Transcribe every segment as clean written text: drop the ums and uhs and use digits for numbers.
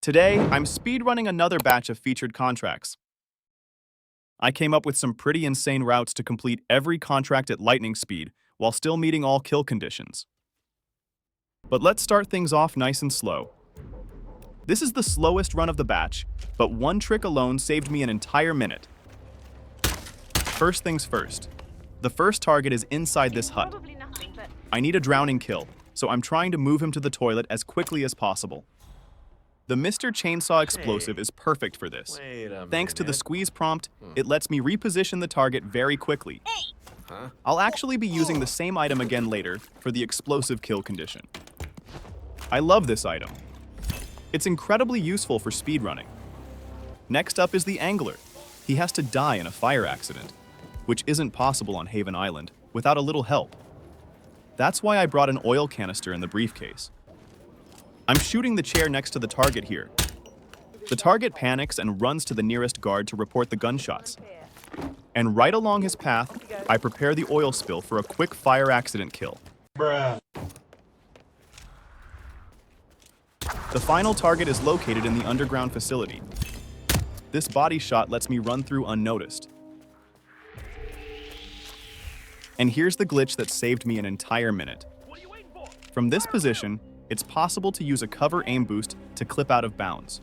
Today, I'm speedrunning another batch of featured contracts. I came up with some pretty insane routes to complete every contract at lightning speed while still meeting all kill conditions. But let's start things off nice and slow. This is the slowest run of the batch, but one trick alone saved me an entire minute. First things first. The first target is inside this hut. I need a drowning kill, so I'm trying to move him to the toilet as quickly as possible. The Mr. Chainsaw explosive is perfect for this. Thanks to the squeeze prompt, it lets me reposition the target very quickly. I'll actually be using the same item again later for the explosive kill condition. I love this item. It's incredibly useful for speedrunning. Next up is the angler. He has to die in a fire accident, which isn't possible on Haven Island without a little help. That's why I brought an oil canister in the briefcase. I'm shooting the chair next to the target here. The target panics and runs to the nearest guard to report the gunshots. And right along his path, I prepare the oil spill for a quick fire accident kill. The final target is located in the underground facility. This body shot lets me run through unnoticed. And here's the glitch that saved me an entire minute. From this position, it's possible to use a cover aim boost to clip out of bounds,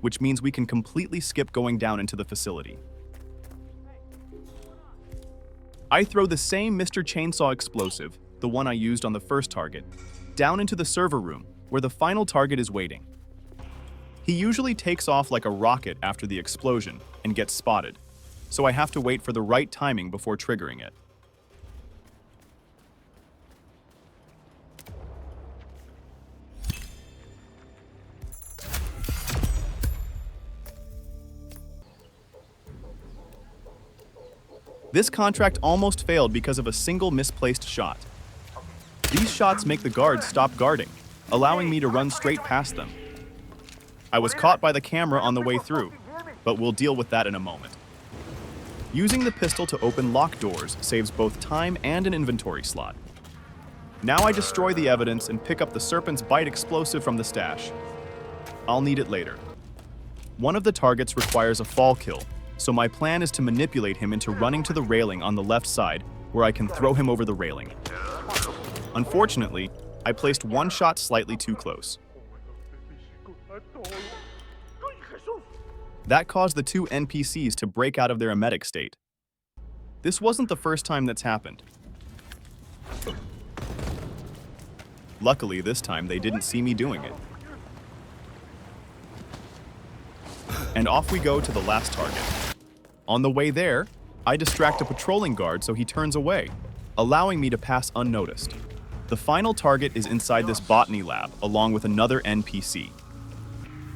which means we can completely skip going down into the facility. I throw the same Mr. Chainsaw explosive, the one I used on the first target, down into the server room, where the final target is waiting. He usually takes off like a rocket after the explosion and gets spotted, so I have to wait for the right timing before triggering it. This contract almost failed because of a single misplaced shot. These shots make the guards stop guarding, allowing me to run straight past them. I was caught by the camera on the way through, but we'll deal with that in a moment. Using the pistol to open locked doors saves both time and an inventory slot. Now I destroy the evidence and pick up the Serpent's Bite explosive from the stash. I'll need it later. One of the targets requires a fall kill, so my plan is to manipulate him into running to the railing on the left side, where I can throw him over the railing. Unfortunately, I placed one shot slightly too close. That caused the two NPCs to break out of their emetic state. This wasn't the first time that's happened. Luckily, this time they didn't see me doing it. And off we go to the last target. On the way there, I distract a patrolling guard so he turns away, allowing me to pass unnoticed. The final target is inside this botany lab, along with another NPC.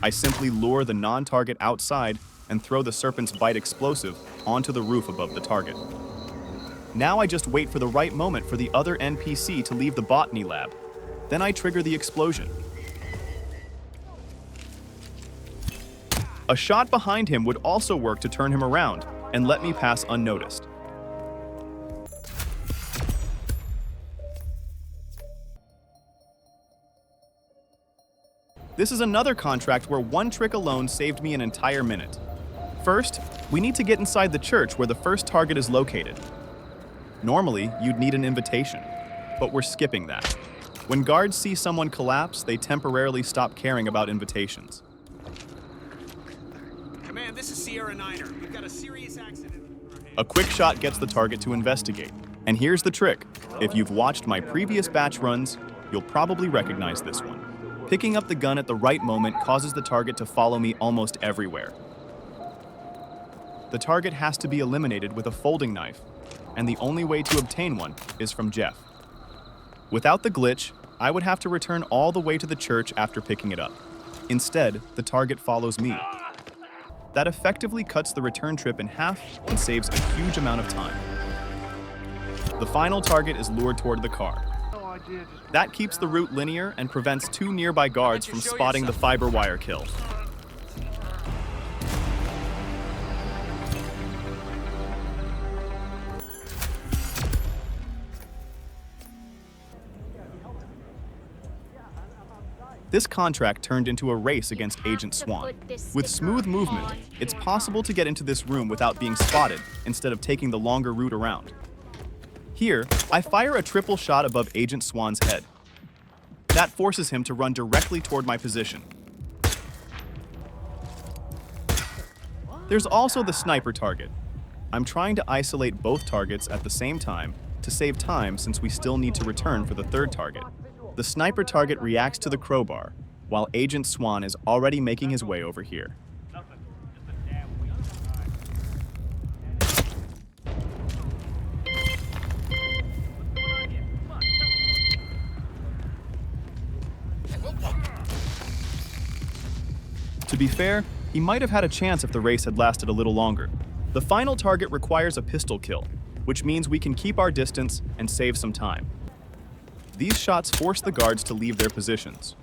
I simply lure the non-target outside and throw the Serpent's Bite explosive onto the roof above the target. Now I just wait for the right moment for the other NPC to leave the botany lab. Then I trigger the explosion. A shot behind him would also work to turn him around and let me pass unnoticed. This is another contract where one trick alone saved me an entire minute. First, we need to get inside the church where the first target is located. Normally, you'd need an invitation, but we're skipping that. When guards see someone collapse, they temporarily stop caring about invitations. Command, this is Sierra Niner. We've got a serious accident. A quick shot gets the target to investigate. And here's the trick. If you've watched my previous batch runs, you'll probably recognize this one. Picking up the gun at the right moment causes the target to follow me almost everywhere. The target has to be eliminated with a folding knife, and the only way to obtain one is from Jeff. Without the glitch, I would have to return all the way to the church after picking it up. Instead, the target follows me. That effectively cuts the return trip in half and saves a huge amount of time. The final target is lured toward the car. That keeps the route linear and prevents two nearby guards from spotting the fiber wire kill. This contract turned into a race against Agent Swan. With smooth movement, it's possible to get into this room without being spotted, instead of taking the longer route around. Here, I fire a triple shot above Agent Swan's head. That forces him to run directly toward my position. There's also the sniper target. I'm trying to isolate both targets at the same time to save time since we still need to return for the third target. The sniper target reacts to the crowbar, while Agent Swan is already making his way over here. To be fair, he might have had a chance if the race had lasted a little longer. The final target requires a pistol kill, which means we can keep our distance and save some time. These shots force the guards to leave their positions.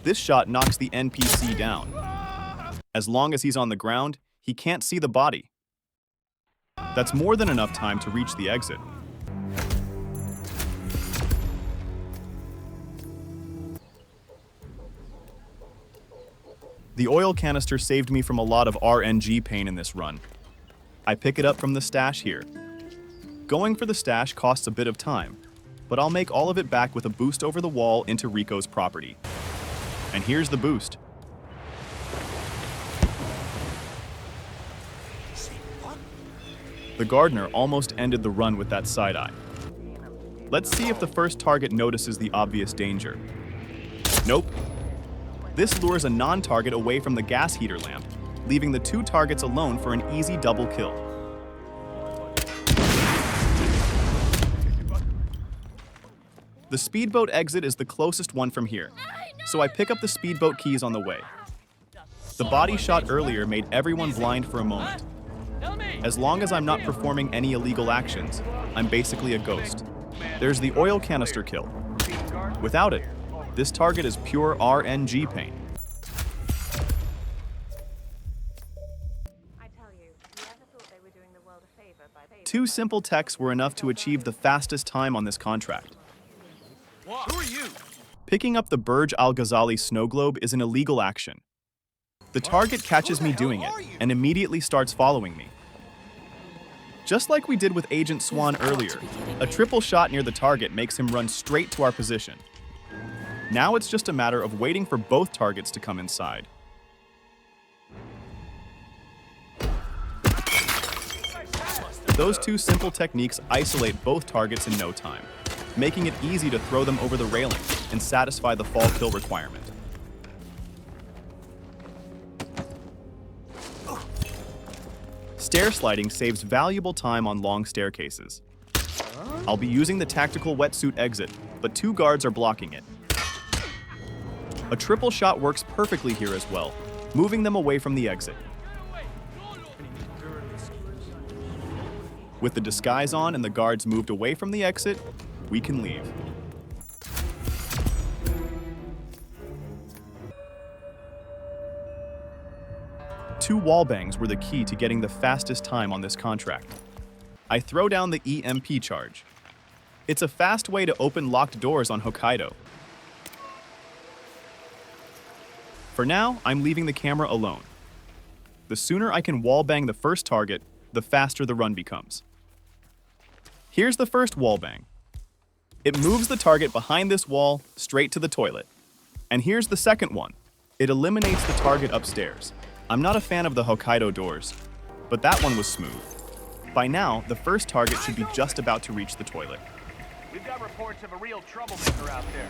This shot knocks the NPC down. As long as he's on the ground, he can't see the body. That's more than enough time to reach the exit. The oil canister saved me from a lot of RNG pain in this run. I pick it up from the stash here. Going for the stash costs a bit of time, but I'll make all of it back with a boost over the wall into Rico's property. And here's the boost. The gardener almost ended the run with that side-eye. Let's see if the first target notices the obvious danger. Nope. This lures a non-target away from the gas heater lamp, leaving the two targets alone for an easy double kill. The speedboat exit is the closest one from here, so I pick up the speedboat keys on the way. The body shot earlier made everyone blind for a moment. As long as I'm not performing any illegal actions, I'm basically a ghost. There's the oil canister kill. Without it, this target is pure RNG pain. Two simple techs were enough to achieve the fastest time on this contract. Who are you? Picking up the Burj Al Ghazali snow globe is an illegal action. The target catches me doing it and immediately starts following me. Just like we did with Agent Swan earlier, a triple shot near the target makes him run straight to our position. Now it's just a matter of waiting for both targets to come inside. Those two simple techniques isolate both targets in no time, making it easy to throw them over the railing and satisfy the fall kill requirement. Stair sliding saves valuable time on long staircases. I'll be using the tactical wetsuit exit, but two guards are blocking it. A triple shot works perfectly here as well, moving them away from the exit. With the disguise on and the guards moved away from the exit, we can leave. Two wall bangs were the key to getting the fastest time on this contract. I throw down the EMP charge. It's a fast way to open locked doors on Hokkaido. For now, I'm leaving the camera alone. The sooner I can wall bang the first target, the faster the run becomes. Here's the first wall bang. It moves the target behind this wall straight to the toilet. And here's the second one. It eliminates the target upstairs. I'm not a fan of the Hokkaido doors, but that one was smooth. By now, the first target should be just about to reach the toilet. We've got reports of a real troublemaker out there.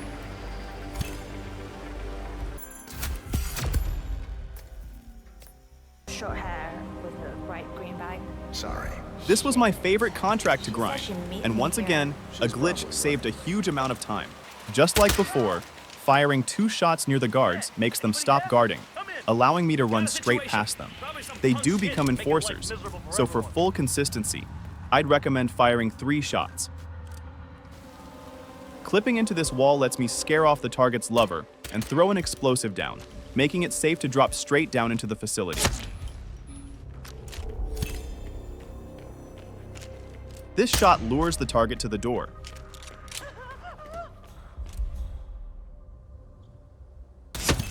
Short hair with a bright green bag. Sorry. This was my favorite contract to grind, and once again, a glitch saved a huge amount of time. Just like before, firing two shots near the guards makes them stop guarding, allowing me to run straight past them. They do become enforcers, so for full consistency, I'd recommend firing 3 shots. Clipping into this wall lets me scare off the target's lover and throw an explosive down, making it safe to drop straight down into the facility. This shot lures the target to the door.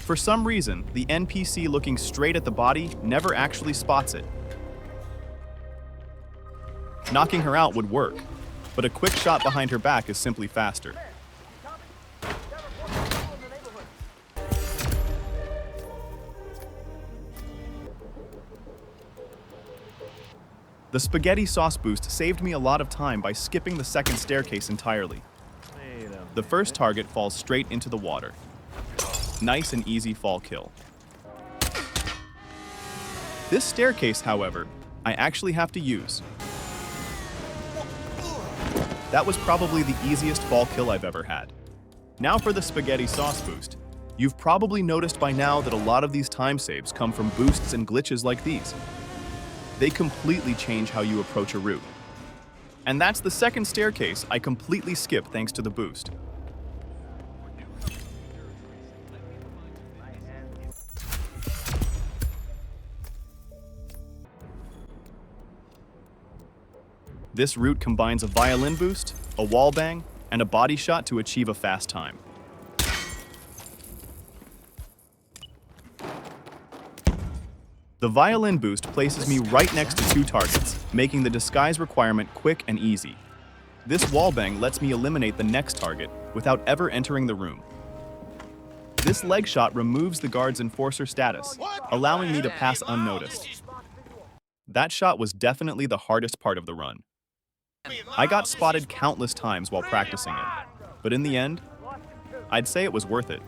For some reason, the NPC looking straight at the body never actually spots it. Knocking her out would work, but a quick shot behind her back is simply faster. The spaghetti sauce boost saved me a lot of time by skipping the second staircase entirely. The first target falls straight into the water. Nice and easy fall kill. This staircase, however, I actually have to use. That was probably the easiest fall kill I've ever had. Now for the spaghetti sauce boost. You've probably noticed by now that a lot of these time saves come from boosts and glitches like these. They completely change how you approach a route. And that's the second staircase I completely skipped thanks to the boost. This route combines a violin boost, a wall bang, and a body shot to achieve a fast time. The violin boost places me right next to two targets, making the disguise requirement quick and easy. This wallbang lets me eliminate the next target without ever entering the room. This leg shot removes the guard's enforcer status, allowing me to pass unnoticed. That shot was definitely the hardest part of the run. I got spotted countless times while practicing it, but in the end, I'd say it was worth it.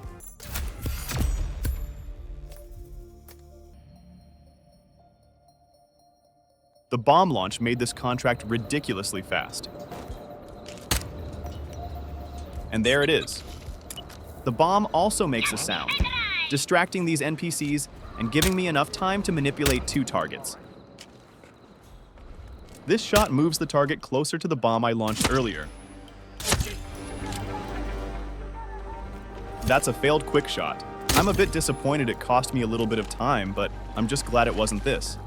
The bomb launch made this contract ridiculously fast. And there it is. The bomb also makes a sound, distracting these NPCs and giving me enough time to manipulate two targets. This shot moves the target closer to the bomb I launched earlier. That's a failed quick shot. I'm a bit disappointed it cost me a little bit of time, but I'm just glad it wasn't this.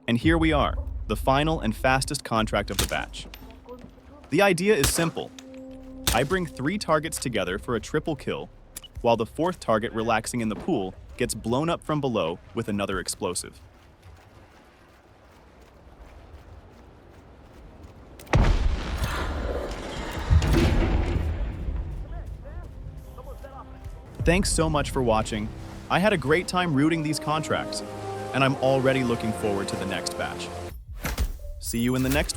And here we are, the final and fastest contract of the batch. The idea is simple. I bring 3 targets together for a triple kill, while the 4th target relaxing in the pool gets blown up from below with another explosive. Thanks so much for watching. I had a great time rooting these contracts, and I'm already looking forward to the next batch. See you in the next